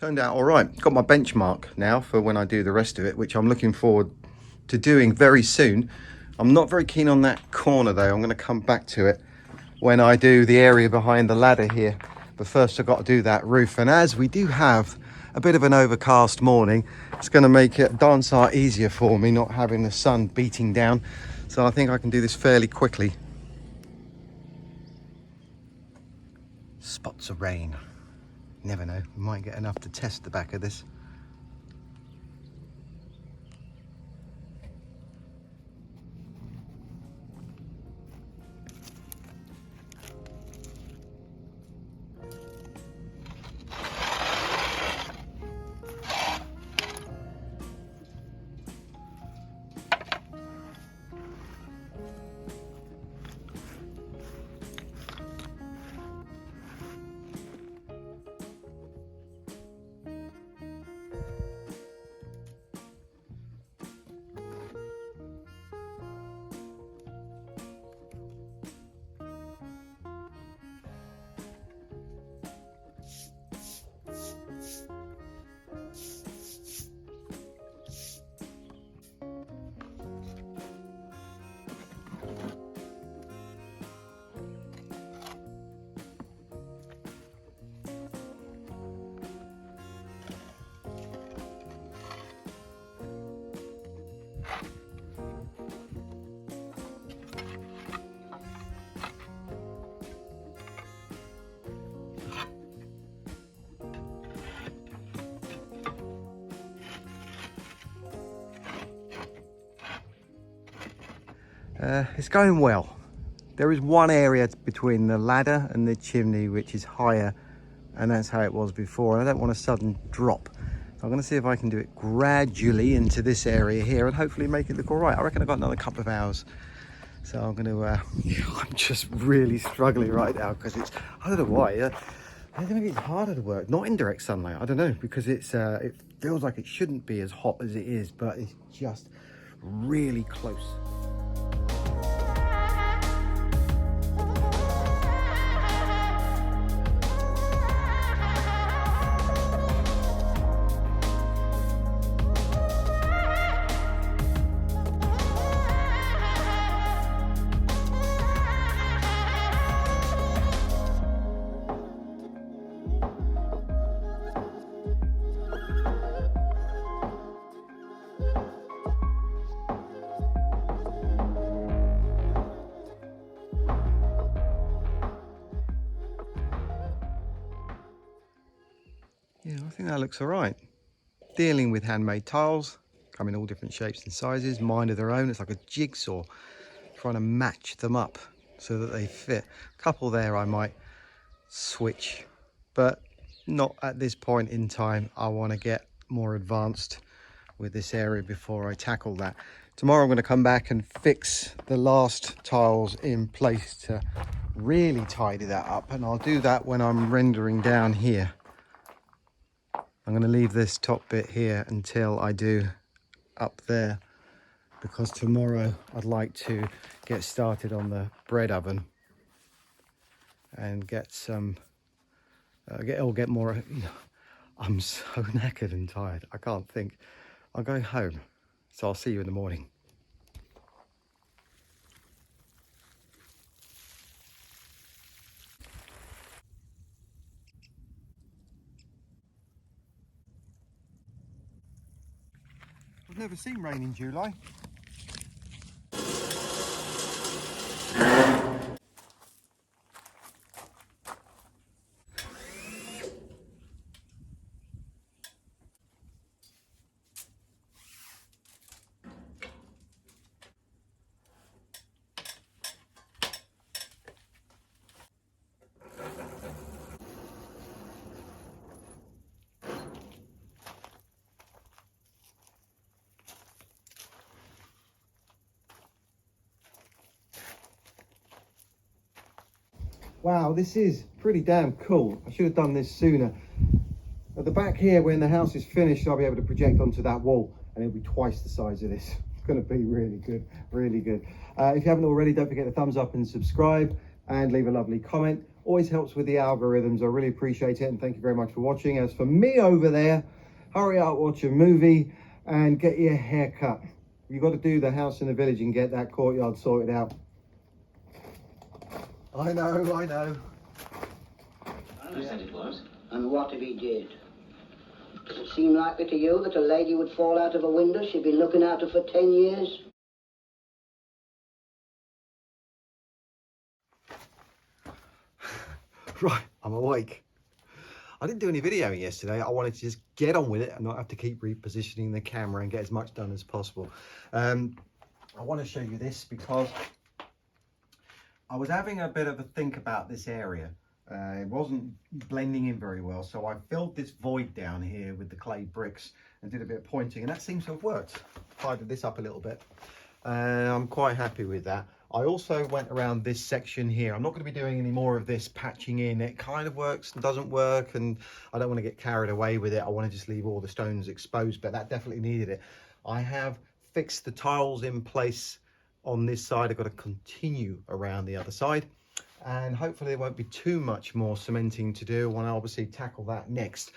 Turned out all right. Got my benchmark now for when I do the rest of it, which I'm looking forward to doing very soon. I'm not very keen on that corner though. I'm going to come back to it when I do the area behind the ladder here. But first I've got to do that roof. And as we do have a bit of an overcast morning, it's going to make it darn sight easier for me not having the sun beating down. So I think I can do this fairly quickly. Spots of rain. Never know, we might get enough to test the back of this. It's going well. There is one area between the ladder and the chimney which is higher, and that's how it was before. I don't want a sudden drop. So I'm going to see if I can do it gradually into this area here and hopefully make it look all right. I reckon I've got another couple of hours. So I'm going to, I'm just really struggling right now because it's, I don't know why. I think it's harder to work, not in direct sunlight. I don't know, because it's, it feels like it shouldn't be as hot as it is, but it's just really close. Yeah, I think that looks all right. Dealing with handmade tiles, come in all different shapes and sizes, mine of their own. It's like a jigsaw, trying to match them up so that they fit. A couple there I might switch, but not at this point in time. I want to get more advanced with this area before I tackle that. Tomorrow I'm going to come back and fix the last tiles in place to really tidy that up, and I'll do that when I'm rendering down here. I'm going to leave this top bit here until I do up there, because tomorrow I'd like to get started on the bread oven and get some, get more. I'm so knackered and tired, I can't think. I'll go home, so I'll see you in the morning. I've never seen rain in July. Wow, this is pretty damn cool. I should have done this sooner. At the back here, when the house is finished, I'll be able to project onto that wall and it'll be twice the size of this. It's going to be really good, really good. If you haven't already, don't forget to thumbs up and subscribe and leave a lovely comment. Always helps with the algorithms. I really appreciate it, and thank you very much for watching. As for me over there, hurry up, watch a movie and get your hair cut. You've got to do the house in the village and get that courtyard sorted out. I know, I know. I said it was. And what if he did? Does it seem likely to you that a lady would fall out of a window she'd been looking out of for 10 years? Right, I'm awake. I didn't do any videoing yesterday. I wanted to just get on with it and not have to keep repositioning the camera and get as much done as possible. I want to show you this because I was having a bit of a think about this area. It wasn't blending in very well, so I filled this void down here with the clay bricks and did a bit of pointing, and that seems to have worked. Tidied this up a little bit, and I'm quite happy with that. I also went around this section here. I'm not going to be doing any more of this patching in. It kind of works and doesn't work, and I don't want to get carried away with it. I want to just leave all the stones exposed, but that definitely needed it. I have fixed the tiles in place on this side. I've got to continue around the other side, and hopefully there won't be too much more cementing to do. I want to obviously tackle that next.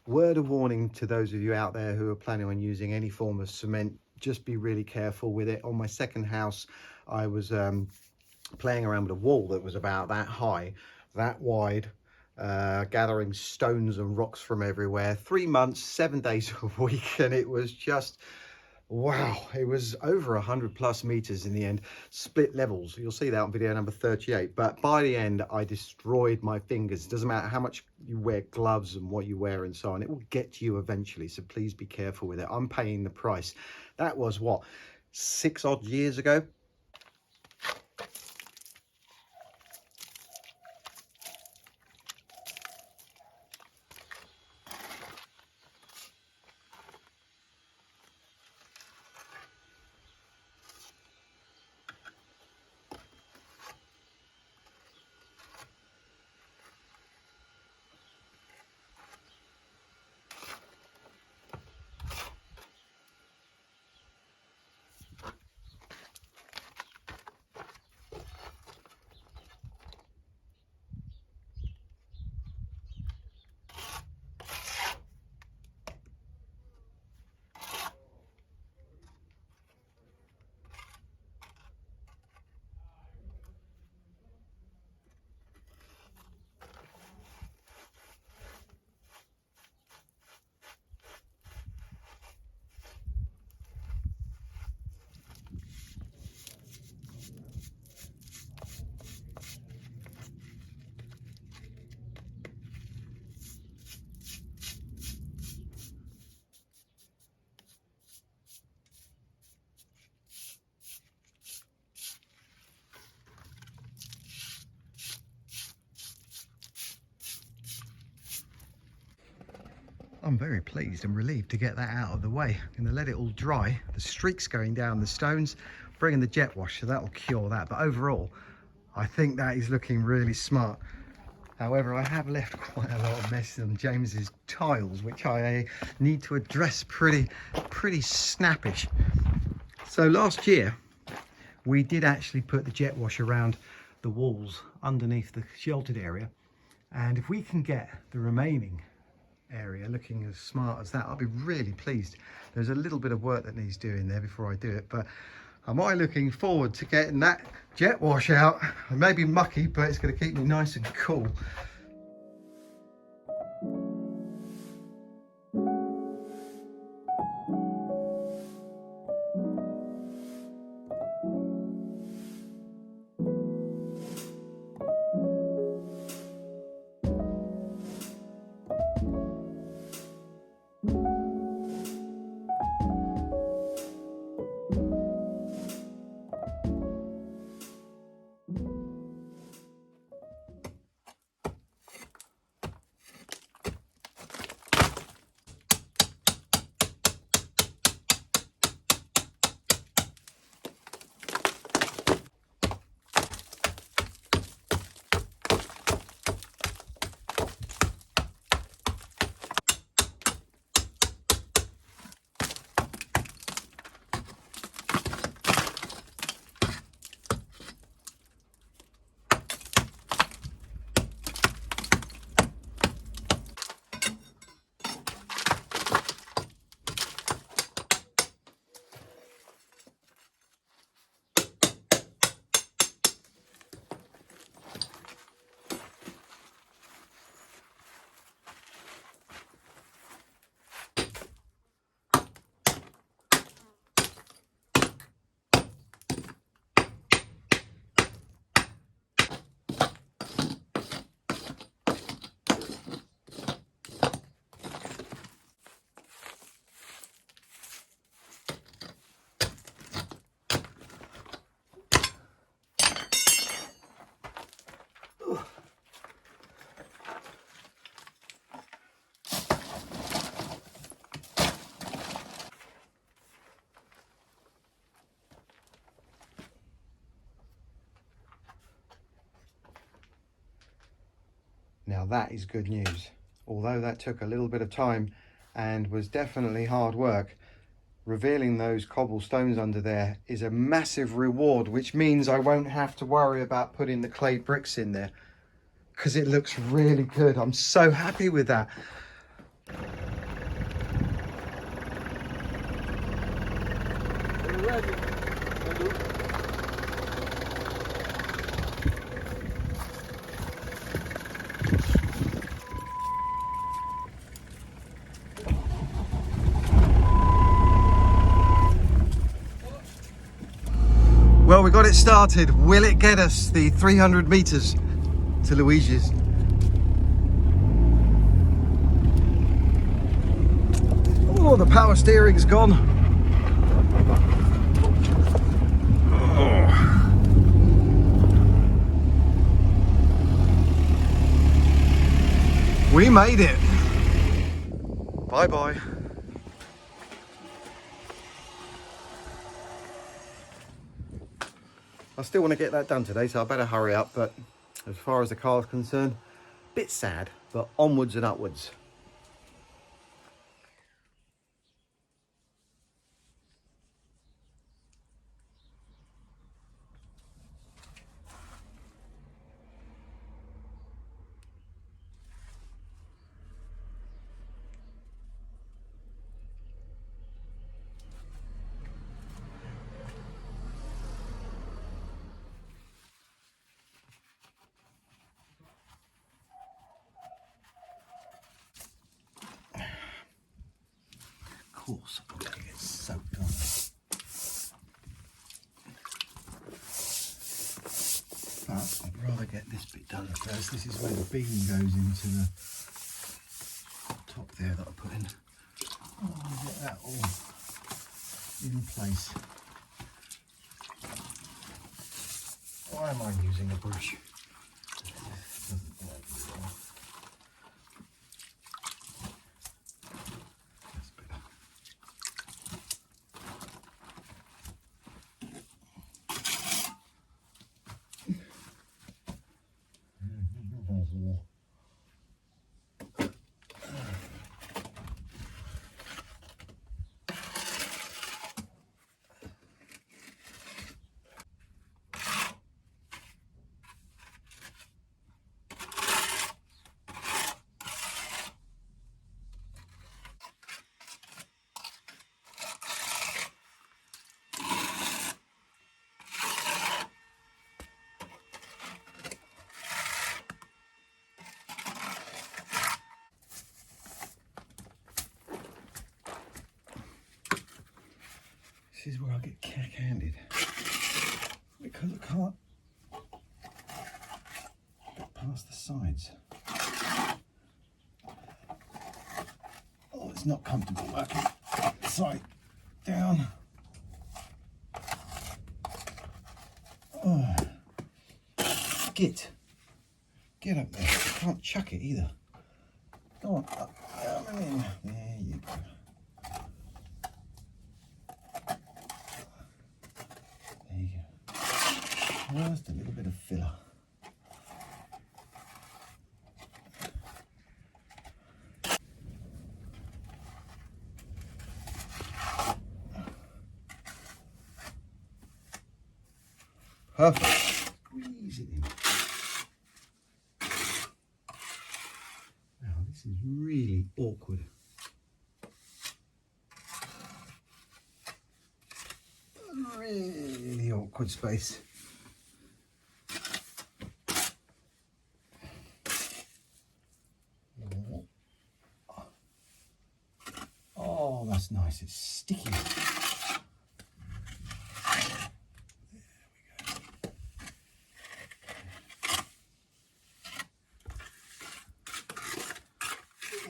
Word of warning to those of you out there who are planning on using any form of cement, just be really careful with it. On my second house, I was playing around with a wall that was about that high, that wide, gathering stones and rocks from everywhere. 3 months, 7 days a week, and it was just, wow, it was over 100+ meters in the end. Split levels, you'll see that on video number 38. But by the end, I destroyed my fingers. It doesn't matter how much you wear gloves and what you wear and so on, it will get to you eventually, so please be careful with it. I'm paying the price. That was what, 6 odd years ago. I'm very pleased and relieved to get that out of the way. I'm going to let it all dry. The streak's going down the stones, bringing the jet wash, so that'll cure that. But overall, I think that is looking really smart. However, I have left quite a lot of mess on James's tiles, which I need to address pretty snappish. So last year, we did actually put the jet wash around the walls underneath the sheltered area. And if we can get the remaining area looking as smart as that, I'll be really pleased. There's a little bit of work that needs doing there before I do it, but am I looking forward to getting that jet wash out. It may be mucky, but it's going to keep me nice and cool. Now that is good news. Although that took a little bit of time and was definitely hard work, revealing those cobblestones under there is a massive reward, which means I won't have to worry about putting the clay bricks in there because it looks really good. I'm so happy with that. Well, we got it started. Will it get us the 300 meters to Luigi's? Oh, the power steering's gone. Oh. We made it. Bye-bye. I still want to get that done today, so I better hurry up, but as far as the car's concerned, a bit sad, but onwards and upwards. Of course, I'm going to get soaked on. But I'd rather get this bit done first. This is where the beam goes into the top there that I put in. Oh, get that all in place. Why am I using a brush? Doesn't work very well. That's better. This is where I get cack-handed because I can't get past the sides. Oh, it's not comfortable working upside down. Oh. Get up there. I can't chuck it either. Go on, up, down and in. There you go. Just a little bit of filler. Perfect. Squeeze it in. Now this is really awkward. Really awkward space. Oh, that's nice. It's sticky. There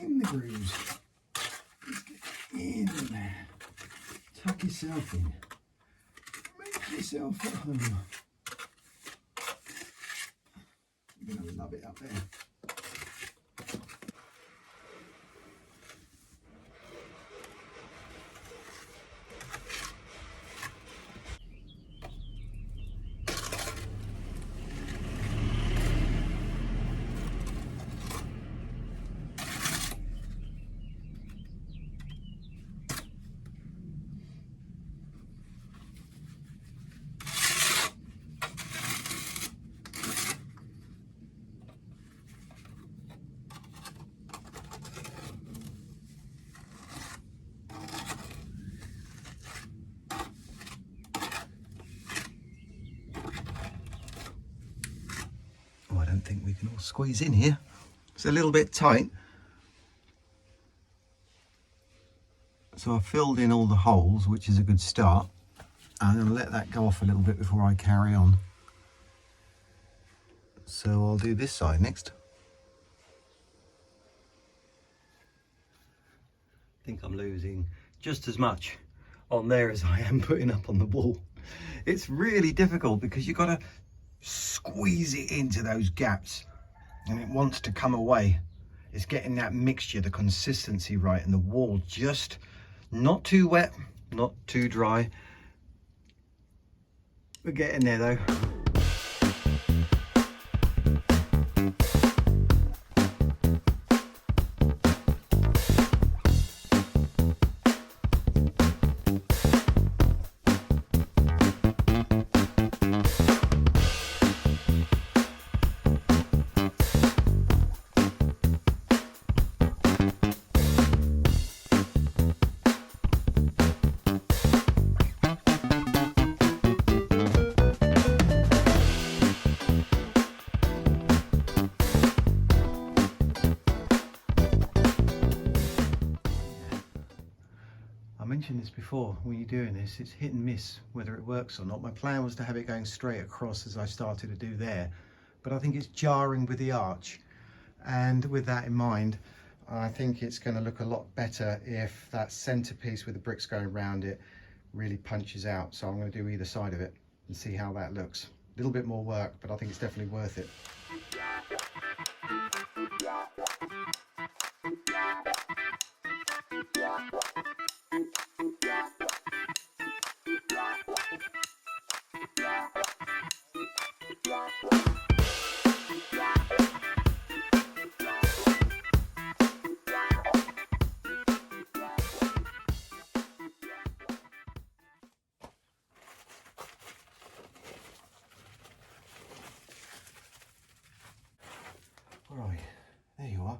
we go. In the grooves. Let's get in there. Tuck yourself in. Make yourself at home. You're going to love it up there. we can all squeeze in here. It's a little bit tight. So I've filled in all the holes, which is a good start. I'm going to let that go off a little bit before I carry on. So I'll do this side next. I think I'm losing just as much on there as I am putting up on the wall. It's really difficult because you've got to squeeze it into those gaps and it wants to come away. It's getting that mixture, the consistency right, and the wall just not too wet, not too dry. We're getting there though. I mentioned this before, when you're doing this, it's hit and miss whether it works or not. My plan was to have it going straight across as I started to do there, but I think it's jarring with the arch. And with that in mind, I think it's going to look a lot better if that centerpiece with the bricks going around it really punches out. So I'm going to do either side of it and see how that looks. A little bit more work, but I think it's definitely worth it. Right, there you are.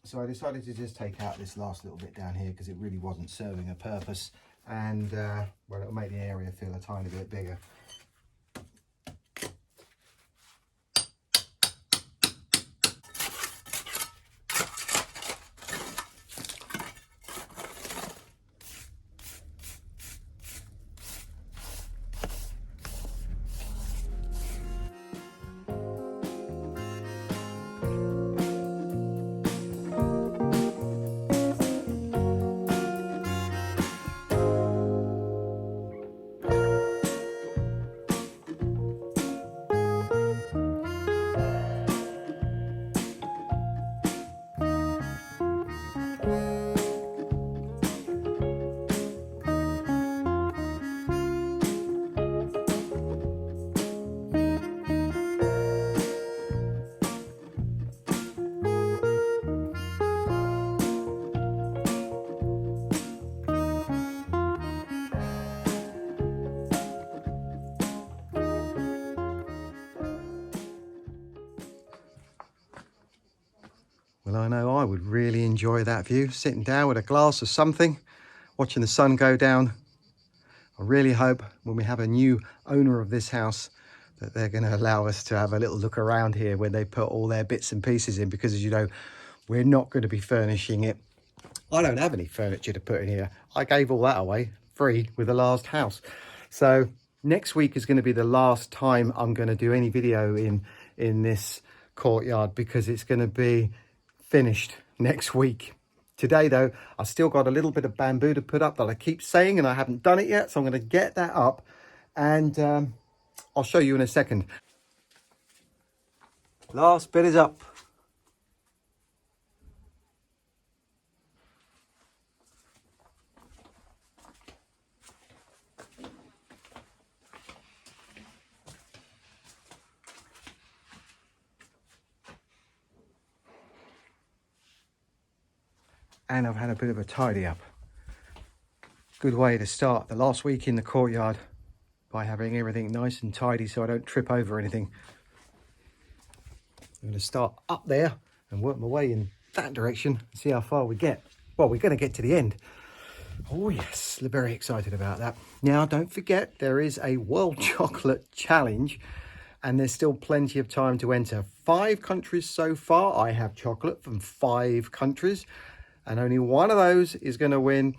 So I decided to just take out this last little bit down here because it really wasn't serving a purpose, and well, it'll make the area feel a tiny bit bigger. Well, I know I would really enjoy that view, sitting down with a glass of something, watching the sun go down. I really hope when we have a new owner of this house that they're going to allow us to have a little look around here when they put all their bits and pieces in, because as you know, we're not going to be furnishing it. I don't have any furniture to put in here. I gave all that away free with the last house. So next week is going to be the last time I'm going to do any video in this courtyard, because it's going to be finished next week. Today though, I've still got a little bit of bamboo to put up that I keep saying, and I haven't done it yet, so I'm going to get that up, and I'll show you in a second. Last bit is up. And I've had a bit of a tidy up. Good way to start the last week in the courtyard, by having everything nice and tidy so I don't trip over anything. I'm going to start up there and work my way in that direction and see how far we get. Well, we're going to get to the end. Oh yes, very excited about that. Now, don't forget, there is a World Chocolate Challenge, and there's still plenty of time to enter. 5 countries so far. I have chocolate from 5 countries, and only one of those is going to win,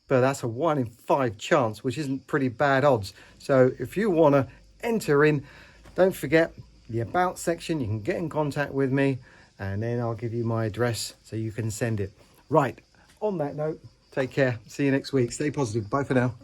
but that's a 1 in 5 chance, which isn't pretty bad odds. So if you want to enter in, don't forget the about section. You can get in contact with me, and then I'll give you my address so you can send it. Right, on that note, take care. See you next week. Stay positive. Bye for now.